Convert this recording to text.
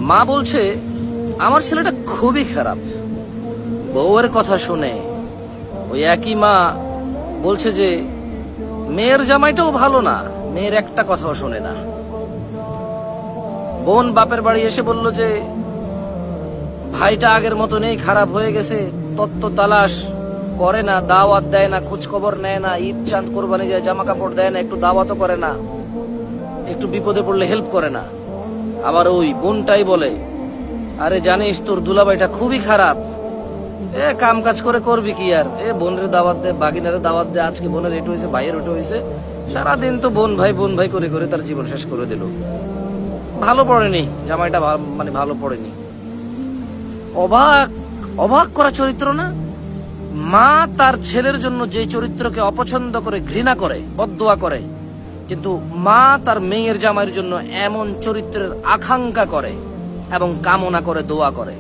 মা বলছে আমার ছেলেটা খুবই খারাপ। বউয়ের কথা শুনে ওই একই মা বলছে যে মেয়ের জামাইটাও ভালো না, মেয়ের একটা কথাও শোনে না। বোন বাপের বাড়ি এসে বলল যে ভাইটা আগের মতো নেই, খারাপ হয়ে গেছে, তত্ত্ব তালাশ করে না, দাওয়াত দেয় না, খোঁজ খবর নেয় না, ঈদ চাঁদ কোরবানি যায় জামা কাপড় দেয় না, একটু দাওয়াতও করে না, একটু বিপদে পড়লে হেল্প করে না। আবার ওই বোনটাই বলে আরে জানিস তোর দুলাভাইটা খুবই খারাপ, কাম কাজ করে করবি কি আর, বোনের দাওয়াত দে, বাগিনারে দাওয়াত দে, আজকে বোনের এটু হয়েছে, ভাইয়ের ওটু হয়েছে, সারাদিন তো বোন ভাই করে করে তার জীবন শেষ করে দিল। ভালো পড়েনি জামাইটা, মানে ভালো পড়েনি। অবাক অবাক করা চরিত্র না? মা তার ছেলের জন্য যে চরিত্রকে অপছন্দ করে, ঘৃণা করে, বদদোয়া করে, কিন্তু মা তার মেয়ের জামাইয়ের জন্য এমন চরিত্রের আকাঙ্ক্ষা করে এবং কামনা করে, দোয়া করে।